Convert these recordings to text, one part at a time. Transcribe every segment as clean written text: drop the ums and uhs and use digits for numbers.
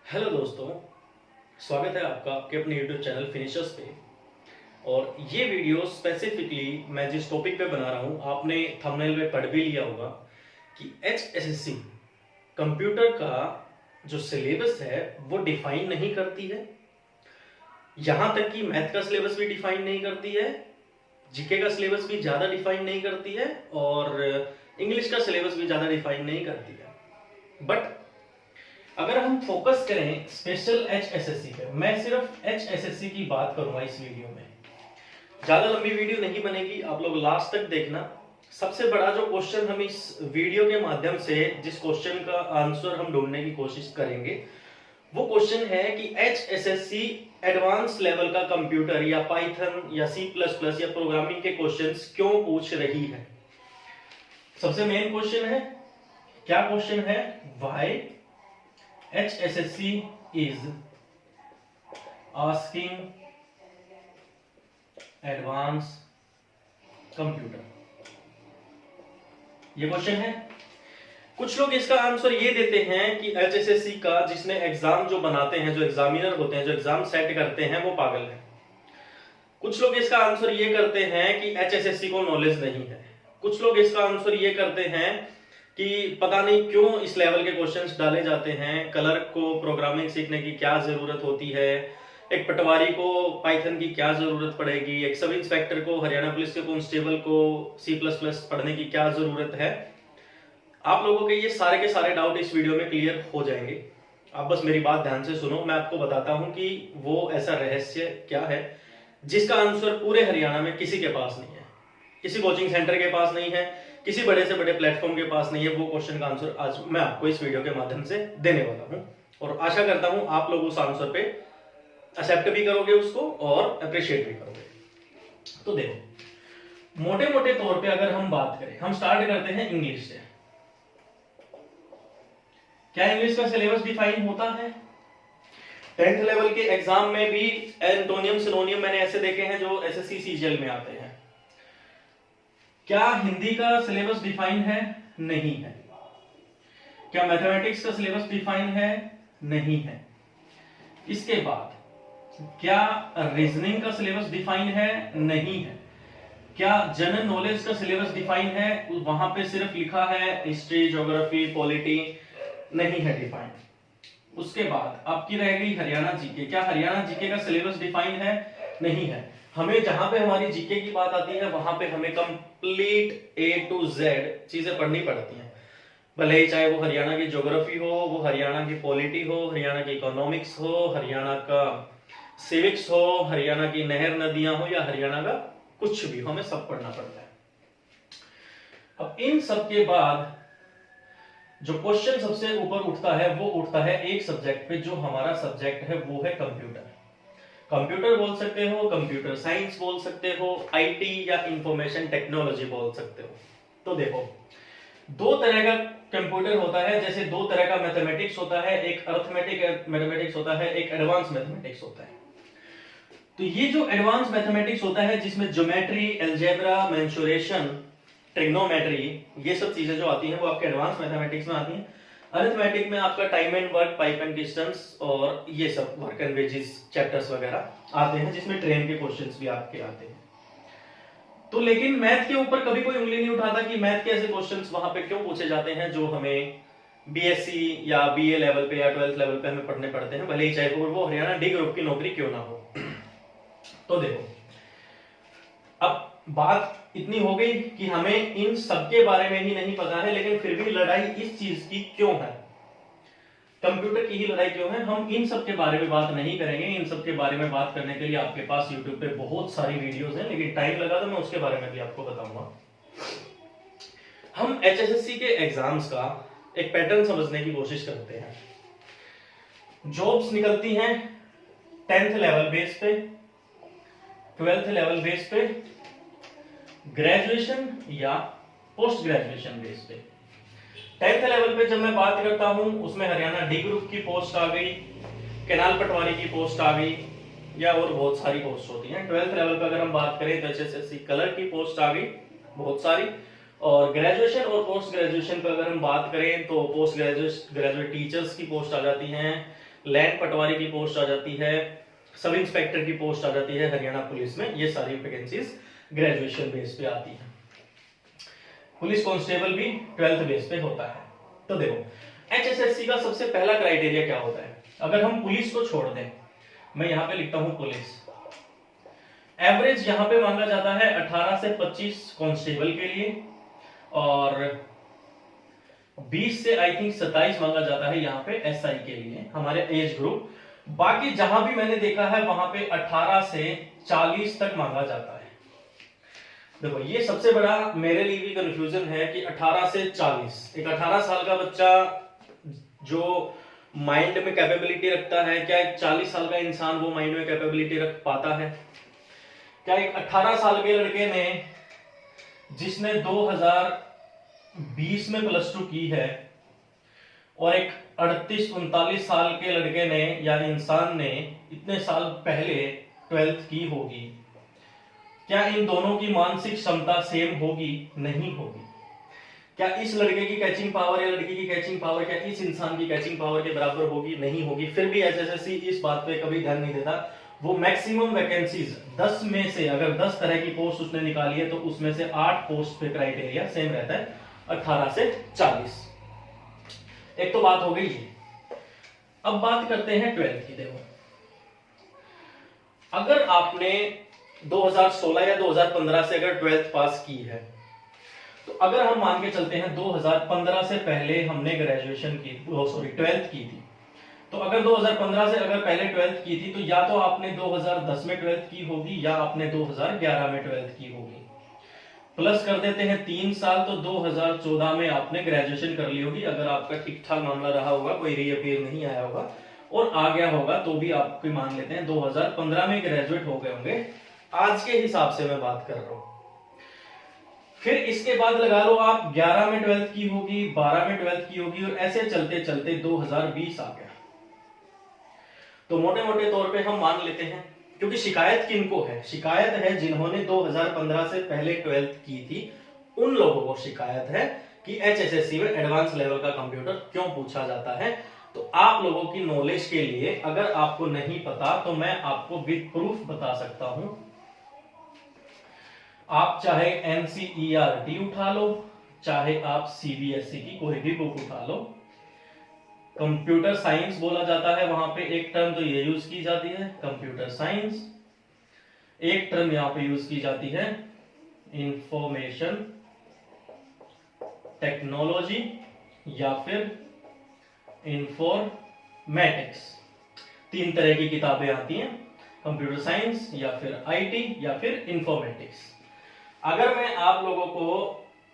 Hello दोस्तों, स्वागत है आपका आपके अपने यूट्यूब चैनल फिनिशर्स पे। और ये वीडियो स्पेसिफिकली मैं जिस टॉपिक पे बना रहा हूँ, आपने थंबनेल में पढ़ भी लिया होगा कि एचएसएससी कंप्यूटर का जो सिलेबस है वो डिफाइन नहीं करती है। यहाँ तक कि मैथ का सिलेबस भी डिफाइन नहीं करती है, जीके का सिलेबस भी ज़्यादा डिफाइन नहीं करती है और इंग्लिश का सिलेबस भी ज़्यादा डिफाइन नहीं करती है। बट अगर हम फोकस करें स्पेशल एचएसएससी पे, मैं सिर्फ एचएसएससी की बात करूंगा इस वीडियो में। ज्यादा लंबी वीडियो नहीं बनेगी, आप लोग लास्ट तक देखना। सबसे बड़ा जो क्वेश्चन हम इस वीडियो के माध्यम से जिस क्वेश्चन का आंसर हम ढूंढने की कोशिश करेंगे वो क्वेश्चन है कि एचएसएससी एडवांस लेवल का कंप्यूटर या पाइथन या सी प्लस प्लस या प्रोग्रामिंग के क्वेश्चंस क्यों पूछ रही है। सबसे मेन क्वेश्चन है, क्या क्वेश्चन है? Why HSSC is asking advanced computer, ये क्वेश्चन है। कुछ लोग इसका आंसर ये देते हैं कि HSSC का जिसने एग्जाम जो बनाते हैं, जो एग्जामिनर होते हैं, जो एग्जाम सेट करते हैं, वो पागल है। कुछ लोग इसका आंसर ये करते हैं कि HSSC को नॉलेज नहीं है। कुछ लोग इसका आंसर ये करते हैं कि पता नहीं क्यों इस लेवल के क्वेश्चंस डाले जाते हैं, क्लर्क को प्रोग्रामिंग सीखने की क्या जरूरत होती है, एक पटवारी को पाइथन की क्या जरूरत पड़ेगी, एक सब इंस्पेक्टर को, हरियाणा पुलिस के कांस्टेबल को सी प्लस प्लस पढ़ने की क्या जरूरत है। आप लोगों के ये सारे के सारे डाउट इस वीडियो में क्लियर हो जाएंगे। आप बस मेरी बात ध्यान से सुनो, मैं आपको बताता हूं कि वो ऐसा रहस्य क्या है जिसका आंसर पूरे हरियाणा में किसी के पास नहीं है, किसी कोचिंग सेंटर के पास नहीं है, किसी बड़े से बड़े प्लेटफॉर्म के पास नहीं है। वो क्वेश्चन का आंसर आज मैं आपको इस वीडियो के माध्यम से देने वाला हूं और आशा करता हूं आप लोग उस आंसर पे एक्सेप्ट भी करोगे उसको और अप्रिशिएट भी करोगे। तो देखो, मोटे मोटे तौर पे अगर हम बात करें, हम स्टार्ट करते हैं इंग्लिश से। क्या इंग्लिश का सिलेबस डिफाइन होता है? 10th लेवल के एग्जाम में भी एंटोनियम सिनोनियम मैंने ऐसे देखे हैं जो एसएससी सीजीएल में आते हैं। क्या हिंदी का सिलेबस डिफाइन है? नहीं है। क्या मैथमेटिक्स का सिलेबस डिफाइन है? नहीं है। इसके बाद क्या रीजनिंग का सिलेबस डिफाइन है? नहीं है। क्या जनरल नॉलेज का सिलेबस डिफाइन है? वहां पे सिर्फ लिखा है हिस्ट्री, ज्योग्राफी, पॉलिटी, नहीं है डिफाइन। उसके बाद आपकी रह गई हरियाणा जीके। क्या हरियाणा जीके का सिलेबस डिफाइन है? नहीं है। हमें जहां पे हमारी जीके की बात आती है वहां पे हमें कंप्लीट A to Z चीजें पढ़नी पड़ती हैं, भले ही चाहे वो हरियाणा की ज्योग्राफी हो, वो हरियाणा की पॉलिटी हो, हरियाणा की इकोनॉमिक्स हो, हरियाणा का सिविक्स हो, हरियाणा की नहर नदियां हो या हरियाणा का कुछ भी हो, हमें सब पढ़ना पड़ता है। अब इन सब के बाद जो क्वेश्चन सबसे ऊपर उठता है वो उठता है एक सब्जेक्ट पे, जो हमारा सब्जेक्ट है वो है कंप्यूटर। कंप्यूटर बोल सकते हो, कंप्यूटर साइंस बोल सकते हो, आईटी या इंफॉर्मेशन टेक्नोलॉजी बोल सकते हो। तो देखो, दो तरह का कंप्यूटर होता है, जैसे दो तरह का मैथमेटिक्स होता है, एक अरिथमेटिक मैथमेटिक्स होता है, एक एडवांस मैथमेटिक्स होता है। तो ये जो एडवांस मैथमेटिक्स होता है जिसमें ज्योमेट्री, अलजेब्रा, मेंसुरेशन, ट्रिग्नोमेट्री, ये सब चीजें जो आती हैं वो आपके एडवांस मैथमेटिक्स में आती हैं। अरिथमेटिक में आपका time and work, pipe and distance और ये सब वर्क एंड वेजेस चैप्टर्स वगैरह आते हैं, जिसमें ट्रेन के क्वेश्चंस भी आपके आते हैं। तो लेकिन मैथ के ऊपर कभी कोई उंगली नहीं उठाता कि मैथ के ऐसे क्वेश्चंस वहां पे क्यों पूछे जाते हैं जो हमें बीएससी या बीए लेवल पे या 12th लेवल पे हमें पढ़ने पड़ते हैं, भले ही चाहे वो हरियाणा डी ग्रुप की नौकरी क्यों ना हो। तो देखो, अब बात इतनी हो गई कि हमें इन सब के बारे में ही नहीं पता है, लेकिन फिर भी लड़ाई इस चीज की क्यों है, कंप्यूटर की ही लड़ाई क्यों है। हम इन सब के बारे में बात नहीं करेंगे। इन सब के बारे में बात करने के लिए आपके पास YouTube पे बहुत सारी वीडियोस हैं, लेकिन टाइम लगा तो मैं उसके बारे में भी आपको बताऊंगा। हम HSSC के एग्जाम्स का एक पैटर्न समझने की कोशिश करते हैं। जॉब्स निकलती हैं 10th लेवल बेस पे, 12th लेवल बेस पे, ग्रेजुएशन या पोस्ट ग्रेजुएशन बेस पे। 10th लेवल पे जब मैं बात करता हूं उसमें हरियाणा डी ग्रुप की पोस्ट आ गई, केनाल पटवारी की पोस्ट आ गई या और बहुत सारी पोस्ट होती हैं। 12th लेवल पे अगर हम बात करें तो HSSC कलर की पोस्ट आ गई बहुत सारी, और ग्रेजुएशन और पोस्ट ग्रेजुएशन पे अगर हम बात करें तो पोस्ट ग्रेजुएट टीचर्स की पोस्ट आ जाती हैं, लैंड पटवारी की पोस्ट आ जाती है, सब इंस्पेक्टर की पोस्ट आ जाती है हरियाणा पुलिस में। ये सारी वैकेंसीज ग्रेजुएशन बेस पे आती है। पुलिस कांस्टेबल भी 12th बेस पे होता है। तो देखो एचएसएससी का सबसे पहला क्राइटेरिया क्या होता है। अगर हम पुलिस को छोड़ दें, मैं यहां पे लिखता हूं पुलिस, एवरेज यहां पे मांगा जाता है 18 से 25 कांस्टेबल के लिए, और 20 से आई थिंक 27 मांगा जाता है यहाँ पे एसआई के लिए, हमारे एज ग्रुप। बाकी जहां भी मैंने देखा है वहां पे 18 से 40 तक मांगा जाता है। देखो ये सबसे बड़ा मेरे लिए भी कंफ्यूजन है कि 18 से 40, एक 18 साल का बच्चा जो माइंड में कैपेबिलिटी रखता है, क्या एक 40 साल का इंसान वो माइंड में कैपेबिलिटी रख पाता है? क्या एक 18 साल के लड़के ने, जिसने 2020 में +2 की है, और एक 38-39 साल के लड़के ने या इंसान ने इतने साल पहले 12th की होगी, क्या इन दोनों की मानसिक क्षमता सेम होगी? नहीं होगी। क्या इस लड़के की कैचिंग पावर या लड़की की कैचिंग पावर क्या इस इंसान की कैचिंग पावर के बराबर होगी? नहीं होगी। फिर भी एचएसएससी इस बात पे कभी ध्यान नहीं देता। वो मैक्सिमम वैकेंसीज 10 में से अगर 10 तरह की पोस्ट उसने निकाली है तो उसमें से 8 पोस्ट पे क्राइटेरिया सेम रहता है, 18 से 40। एक तो बात हो गई ये। अब बात करते हैं 12th की। देखो अगर आपने 2016 या 2015 से अगर 12th पास की है, तो अगर हम मान के चलते हैं 2015 से पहले हमने ग्रेजुएशन की, 12th की थी, तो अगर 2015 से अगर पहले 12th की थी तो या तो आपने 2010 में 12th की होगी या आपने 2011 में 12th की होगी। प्लस कर देते हैं 3 साल, तो 2014 में आपने ग्रेजुएशन कर ली होगी, अगर आपका ठीक ठाक मामला रहा होगा, कोई रीअपीयर नहीं आया होगा, और आ गया होगा तो भी आपकी मान लेते हैं 2015 में ग्रेजुएट हो गए होंगे, आज के हिसाब से मैं बात कर रहा हूं। फिर इसके बाद लगा लो आप 11 में 12th की होगी, 12 में 12th की होगी, और ऐसे चलते चलते 2020 आ गया। तो मोटे मोटे तौर पे हम मान लेते हैं, क्योंकि शिकायत किनको है? शिकायत है जिन्होंने 2015 से पहले 12th की थी, उन लोगों को शिकायत है कि एचएसएससी में एडवांस लेवल का कंप्यूटर क्यों पूछा जाता है। तो आप लोगों की नॉलेज के लिए, अगर आपको नहीं पता तो मैं आपको विद प्रूफ बता सकता हूं। आप चाहे एनसीईआरटी उठा लो, चाहे आप सीबीएसई की कोई भी बुक उठा लो, कंप्यूटर साइंस बोला जाता है वहां पे। एक टर्म तो ये यूज की जाती है कंप्यूटर साइंस, एक टर्म यहां पे यूज की जाती है इंफॉर्मेशन टेक्नोलॉजी या फिर इंफॉर्मेटिक्स। 3 तरह की किताबें आती हैं, कंप्यूटर साइंस या फिर आईटी या फिर इंफॉर्मेटिक्स। अगर मैं आप लोगों को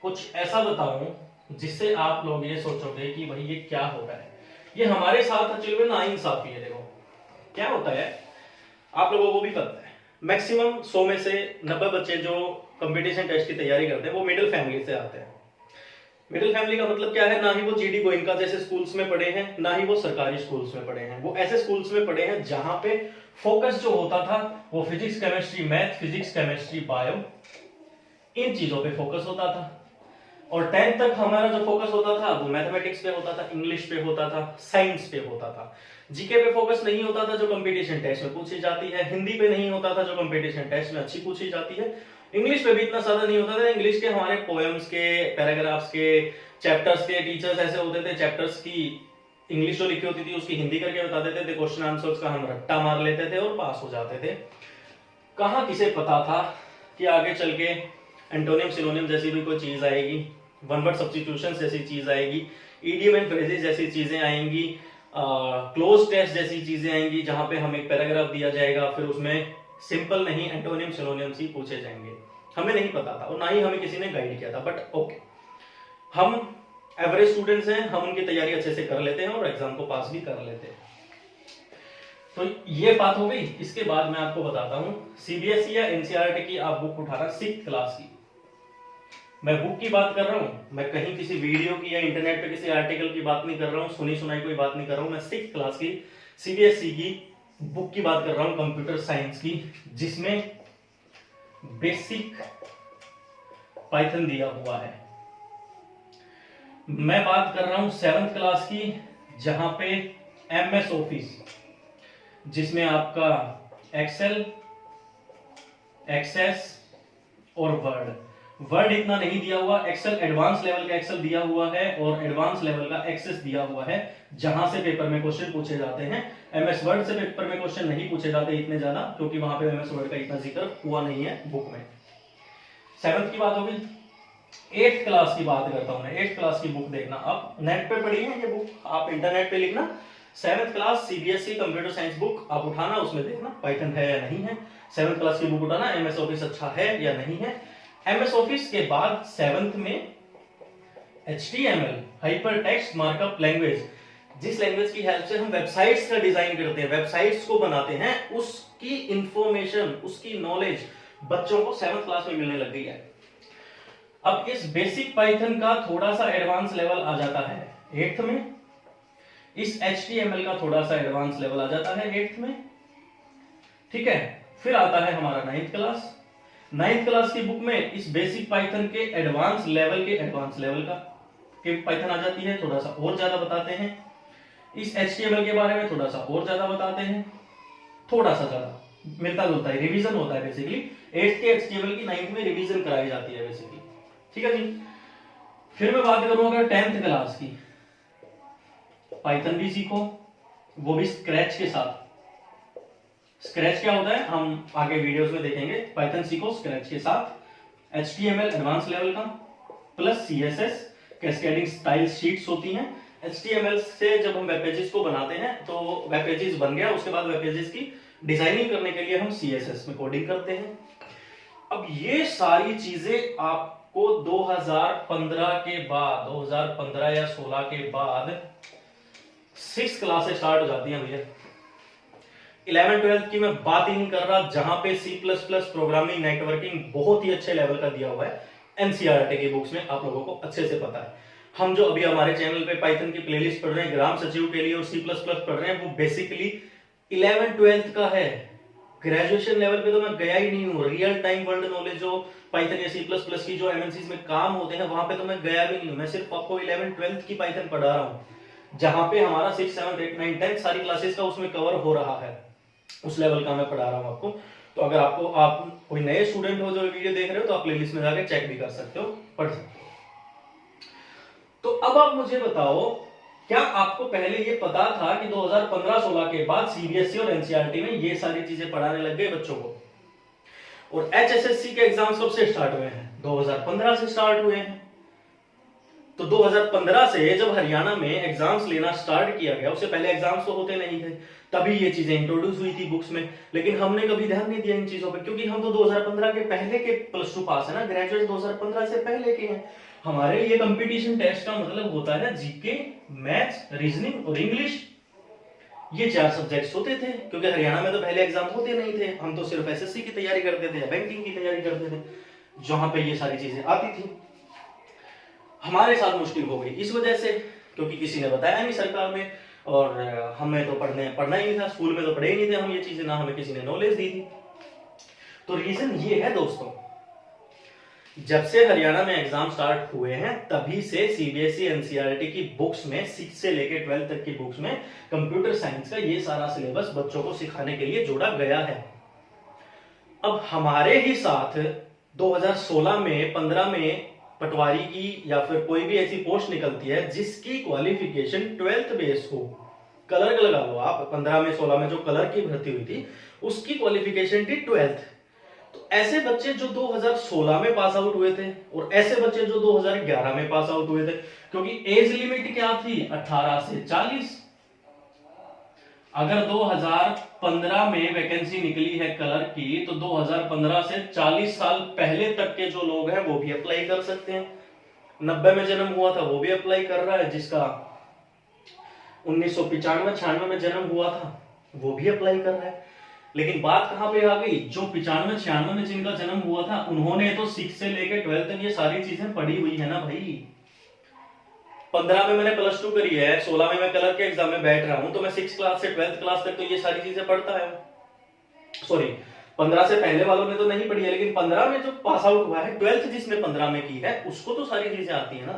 कुछ ऐसा बताऊं जिससे आप लोग ये सोचोगे कि भाई ये क्या हो रहा है, ये हमारे साथ एक्चुअली में नाइंसाफी है। देखो क्या होता है, आप लोगों को भी पता है, मैक्सिमम 100 में से 90 बच्चे जो कंपटीशन टेस्ट की तैयारी करते हैं वो मिडिल फैमिली से आते हैं। मिडिल फैमिली का मतलब क्या है? ना ही वो जीडी गोइंका जैसे स्कूल्स में पढ़े हैं, ना ही वो सरकारी स्कूल्स में पढ़े हैं। वो ऐसे स्कूल्स में पढ़े हैं जहां पे फोकस जो होता था वो physics chemistry math, physics chemistry bio, इन चीजों पे फोकस होता था। और 10th तक हमारा जो फोकस होता था वो मैथमेटिक्स पे होता था, इंग्लिश पे होता था, साइंस पे होता था। जीके पे फोकस नहीं होता था जो कंपटीशन टेस्ट में पूछी जाती है, हिंदी पे नहीं होता था जो कंपटीशन टेस्ट में अच्छी पूछी जाती है, इंग्लिश पे भी इतना ज्यादा नहीं होता था। इंग्लिश के हमारे पोएम्स के, पैराग्राफ्स के, चैप्टर्स के टीचर्स ऐसे होते थे, चैप्टर्स की इंग्लिश जो लिखी होती थी उसकी हिंदी करके बता देते थे, क्वेश्चन आंसर्स का हम रट्टा मार लेते थे और पास हो जाते थे। कहां किसे पता था कि आगे चल के एंटोनियम सिनोनियम जैसी भी कोई चीज आएगी, वन वर्ड सब्स्टिट्यूशन जैसी चीज आएगी, इडियम एंड फ्रेजेस जैसी चीजें आएंगी, क्लोज टेस्ट जैसी चीजें आएंगी, जहां पे हमें एक पैराग्राफ दिया जाएगा, फिर उसमें सिंपल नहीं एंटोनियम सिनोनियम ही पूछे जाएंगे। हमें नहीं पता था और ना ही हमें किसी ने गाइड किया था, बट ओके, हम एवरेज स्टूडेंट्स हैं, हम उनकी तैयारी अच्छे से कर लेते हैं और एग्जाम को पास भी कर लेते हैं। तो ये बात हो गई। इसके बाद मैं आपको बताता हूं सीबीएसई या एनसीईआरटी की आप बुक उठाना 6th क्लास की। मैं बुक की बात कर रहा हूं, मैं कहीं किसी वीडियो की या इंटरनेट पे किसी आर्टिकल की बात नहीं कर रहा हूं, सुनी सुनाई कोई बात नहीं कर रहा हूं। मैं 6th क्लास की सीबीएसई की बुक की बात कर रहा हूं, कंप्यूटर साइंस की, जिसमें बेसिक पाइथन दिया हुआ है। मैं बात कर रहा हूं 7th क्लास की, जहां पे MS ऑफिस, जिसमें आपका एक्सेल, एक्सेस और वर्ड इतना नहीं दिया हुआ, एक्सेल एडवांस लेवल का एक्सेल दिया हुआ है और एडवांस लेवल का एक्सेस दिया हुआ है, जहां से पेपर में क्वेश्चन पूछे जाते हैं। MS वर्ड से पेपर में क्वेश्चन नहीं पूछे जाते इतने ज्यादा, क्योंकि वहां पे MS वर्ड का इतना जिक्र हुआ नहीं है बुक में। 7th की बात हो गई। 8th क्लास की बात करता हूं मैं। 8th क्लास की बुक देखना, आप नेट पे पढ़ी है ये बुक, आप इंटरनेट पे लिखना 7th class CBSE computer science book, आप उठाना, उसमें देखना पाइथन है या नहीं है। 7th क्लास की बुक उठाना, MS ऑफिस अच्छा है या नहीं है। MS ऑफिस के बाद 7th में HTML, hyper text markup language, जिस लैंग्वेज की हेल्प से हम वेबसाइट्स का डिजाइन करते हैं, वेबसाइट्स को बनाते हैं, उसकी इंफॉर्मेशन, उसकी नॉलेज बच्चों को 7th क्लास में मिलने लग गई है। अब इस बेसिक पाइथन का थोड़ा सा एडवांस लेवल आ जाता है 8th में, इस HTML का थोड़ा सा एडवांस लेवल आ जाता है 8th में, ठीक है। फिर आता है हमारा 9th क्लास। 9th क्लास की बुक में इस बेसिक पाइथन के एडवांस लेवल का पाइथन आ जाती है, थोड़ा सा और ज्यादा बताते हैं। इस HTML के बारे में थोड़ा सा और ज्यादा बताते हैं, थोड़ा सा ज्यादा मिलता जुलता है, रिवीजन होता है बेसिकली। 8th के HTML की 9th में रिवीजन कराई जाती है बेसिकली, ठीक है जी। फिर मैं बात करूं अगर 10th क्लास की, पाइथन भी सीखो, वो भी स्क्रैच के साथ। स्क्रैच क्या होता है हम आगे वीडियोस में देखेंगे। पाइथन सीखो स्क्रैच के साथ, HTML एडवांस लेवल का, plus CSS, cascading style sheets होती हैं। HTML से जब हम वेब पेजेस को बनाते हैं तो वेब पेजेस बन गया, उसके बाद वेब पेजेस की डिजाइनिंग करने के लिए हम CSS में कोडिंग करते हैं। अब ये सारी चीजें आपको 2015 के बाद, 2015 या 16 के बाद 6th क्लास से स्टार्ट हो जाती है भैया। 11th 12th की मैं बात ही नहीं कर रहा, जहां पे C++ प्रोग्रामिंग, नेटवर्किंग बहुत ही अच्छे लेवल का दिया हुआ है। NCERT की बुक्स में आप लोगों को अच्छे से पता है। हम जो अभी हमारे चैनल पे पाइथन की प्लेलिस्ट पढ़ रहे हैं, ग्राम सचिव के लिए और C++ पढ़ रहे हैं, वो बेसिकली 11th 12th का है। ग्रेजुएशन लेवल पे तो मैं गया ही नहीं हूँ। रियल टाइम वर्ल्ड नॉलेज जो पाइथन या C++ की जो MNCs में काम होते हैं, वहां पे तो मैं गया भी नहीं हूँ। मैं सिर्फ आपको 11th 12th की पाइथन पढ़ा रहा हूँ, जहां पे हमारा 6, 7, 8, 9, 10 सारी क्लासेस का उसमें कवर हो रहा है, उस लेवल का मैं पढ़ा रहा हूं आपको। तो अगर आपको, आप कोई नए स्टूडेंट हो जो वीडियो देख रहे हो, तो आप प्लेलिस्ट में जाकर चेक भी कर सकते हो, पढ़ सकते हो। तो अब आप मुझे बताओ, क्या आपको पहले ये पता था कि 2015-16 के बाद CBSE और NCERT में ये सारी चीजें पढ़ाने लग गए बच्चों को? और HSSC के एग्जाम कब से स्टार्ट हुए हैं? 2015 से स्टार्ट हुए हैं। तो 2015 से जब हरियाणा में एग्जाम्स लेना स्टार्ट किया गया, उससे पहले एग्जाम्स तो होते नहीं थे, तभी ये चीजें इंट्रोड्यूस हुई थी बुक्स में। लेकिन हमने कभी ध्यान नहीं दिया इन चीजों पे, क्योंकि हम तो 2015 के पहले के +2 पास है ना, ग्रेजुएट 2015 से पहले के हैं। हमारे लिए कंपटीशन टेस्ट का मतलब होता है जीके, मैथ्स, रीजनिंग और इंग्लिश, ये 4 सब्जेक्ट्स होते थे। क्योंकि हरियाणा में तो पहले एग्जाम होते नहीं थे, हम तो सिर्फ SSC की तैयारी करते थे, बैंकिंग की तैयारी करते थे, जहां पे ये सारी चीजें आती थी। हमारे साथ मुश्किल हो गई इस वजह से, क्योंकि किसी ने बताया नहीं सरकार में, और हमें तो पढ़ना ही नहीं था, स्कूल में तो पढ़े ही नहीं थे हम ये चीजें, ना हमें किसी ने नॉलेज दी थी। तो रीजन ये है दोस्तों, जब से हरियाणा में एग्जाम स्टार्ट हुए हैं, तभी से CBSE NCERT की बुक्स में 6 से लेकर 12 तक की बुक्स में कंप्यूटर साइंस का ये सारा सिलेबस बच्चों को सिखाने के लिए जोड़ा गया है। अब हमारे ही साथ 2016 में 15 में पटवारी की या फिर कोई भी ऐसी पोस्ट निकलती है जिसकी क्वालिफिकेशन 12th बेस हो, कलर का लगा लो आप, 15 में 16 में जो कलर की भर्ती हुई थी उसकी क्वालिफिकेशन थी 12th। तो ऐसे बच्चे जो 2016 में पास आउट हुए थे और ऐसे बच्चे जो 2011 में पास आउट हुए थे, क्योंकि एज लिमिट क्या थी? 18 से 40। अगर 2015 में वैकेंसी निकली है कलर की, तो 2015 से 40 साल पहले तक के जो लोग हैं वो भी अप्लाई कर सकते हैं। 90 में जन्म हुआ था वो भी अप्लाई कर रहा है, जिसका 1995-96 में जन्म हुआ था वो भी अप्लाई कर रहा है। लेकिन बात कहां पे आ गई? जो 95-96 में जिनका जन्म हुआ था उन्होंने तो 6 से लेकर 12 तक ये सारी चीजें पढ़ी हुई है ना भाई। 15 में मैंने +2 करी है, 16 में मैं कलर के एग्जाम में बैठ रहा हूं, तो मैं 6 क्लास से 12th क्लास तक तो ये सारी चीजें पढ़ता है। सॉरी, 15 से पहले वालों ने तो नहीं पढ़ी है, लेकिन 15 में जो पास आउट हुआ है, 12th जिसने 15 में की है उसको तो सारी चीजें आती है ना।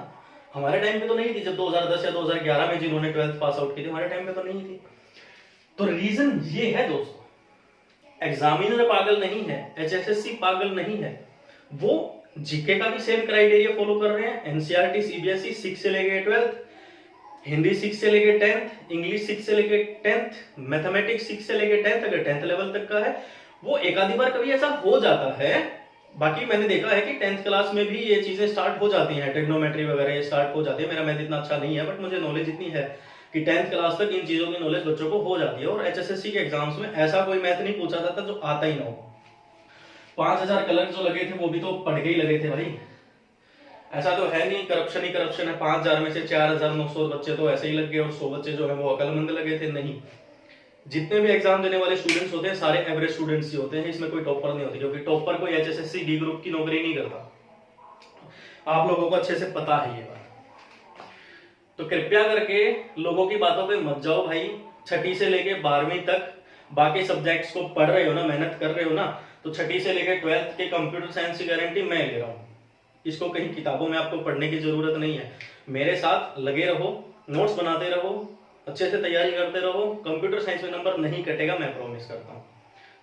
हमारे टाइम पे तो नहीं थी, जब 2010 या 2011 में जिन्होंने 12th पास आउट की थी, हमारे टाइम पे तो नहीं थी। तो रीजन ये है दोस्तों, एग्जामिनर पागल नहीं है, HSSC पागल नहीं है, वो जीके का भी सेम क्राइटेरिया फॉलो कर रहे हैं। एनसीईआरटी सीबीएसई 6 से लेके 12th, हिंदी 6 से लेके 10th, इंग्लिश 6 से लेके 10th, मैथमेटिक्स 6 से लेके 10th, अगर 10th लेवल तक का है वो एक आधी बार कभी ऐसा हो जाता है। बाकी मैंने देखा है कि 10th क्लास में भी ये चीजें स्टार्ट हो जाती हैं, ट्रिग्नोमेट्री वगैरह ये स्टार्ट हो जाती है। मेरा मैथ इतना अच्छा नहीं है, बट मुझे नॉलेज इतनी है कि 10th क्लास तक इन चीजों की नॉलेज बच्चों को हो जाती है। और HSSC के एग्जाम्स में ऐसा कोई मैथ नहीं पूछा जाता जो आता ही ना हो। 5000 कलर जो लगे थे वो भी तो पढ़ के ही लगे थे भाई, ऐसा तो है नहीं करप्शन ही करप्शन है। 5000 में से 4900 बच्चे तो ऐसे ही लग गए और 100 बच्चे जो है वो अकलमंद लगे थे। नहीं, जितने भी एग्जाम देने वाले स्टूडेंट्स होते हैं सारे एवरेज स्टूडेंट्स ही होते हैं, इसमें कोई टॉपर नहीं होती, क्योंकि टॉपर कोई HSSC D ग्रुप की नौकरी नहीं करता। आप लोगों को अच्छे से पता है ये बात। तो कृपया करके लोगों की बातों पे मत जाओ भाई। 6ठी से लेके 12वीं तक बाकी सब्जेक्ट्स को पढ़ रहे हो ना, मेहनत कर रहे हो ना, तो 6ठी से लेके 12th के कंप्यूटर साइंस की गारंटी मैं ले रहा हूँ। इसको कहीं किताबों में आपको पढ़ने की जरूरत नहीं है। मेरे साथ लगे रहो, नोट्स बनाते रहो, अच्छे से तैयारी करते रहो, कंप्यूटर साइंस में नंबर नहीं कटेगा, मैं प्रॉमिस करता हूँ।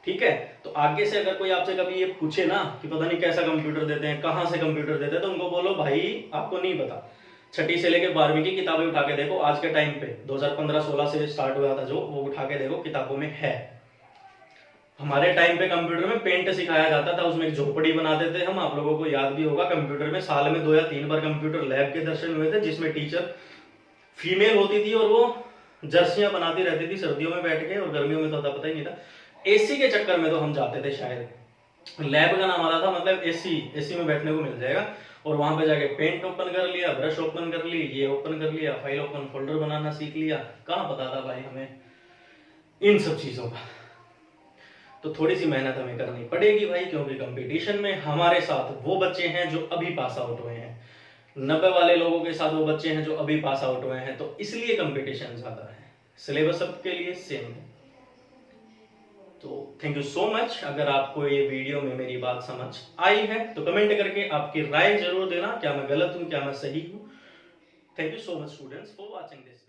ठीक है, तो आगे से अगर कोई आपसे कभी ये पूछे ना कि पता नहीं कैसा कंप्यूटर देते हैं, कहाँ से कंप्यूटर देते हैं, तो उनको बोलो भाई आपको नहीं पता। 6ठी से लेके 12वीं की किताबें उठा के देखो, आज के टाइम पे 2015-16 से स्टार्ट हुआ था जो, वो उठा के देखो, किताबों में है। हमारे टाइम पे कंप्यूटर में पेंट सिखाया जाता था, उसमें एक झोपड़ी बनाते थे हम, आप लोगों को याद भी होगा। कंप्यूटर में साल में 2 या 3 बार कंप्यूटर लैब के दर्शन हुए थे, जिसमें टीचर फीमेल होती थी और वो जर्सियां बनाती रहती थी सर्दियों में बैठ के, और गर्मियों में तो पता ही नहीं था। एसी के चक्कर में तो हम जाते थे, शायद लैब का नाम आता था, मतलब एसी में बैठने को मिल जाएगा। और वहां पे जाके पेंट ओपन कर लिया, ब्रश ओपन कर ली, ये ओपन कर लिया, फाइल ओपन, फोल्डर बनाना सीख लिया। कहाँ पता था भाई हमें इन सब चीजों का। तो थोड़ी सी मेहनत हमें करनी पड़ेगी भाई, क्योंकि कंपटीशन में हमारे साथ वो बच्चे हैं जो अभी पास आउट हुए हैं, 90 वाले लोगों के साथ वो बच्चे हैं जो अभी पास आउट हुए हैं, तो इसलिए कंपटीशन ज्यादा है। सिलेबस सबके लिए सेम है। तो थैंक यू सो मच। अगर आपको ये वीडियो में मेरी बात समझ आई है तो कमेंट करके आपकी राय जरूर देना, क्या मैं गलत हूं, क्या मैं सही हूं। Thank you so much students for watching this.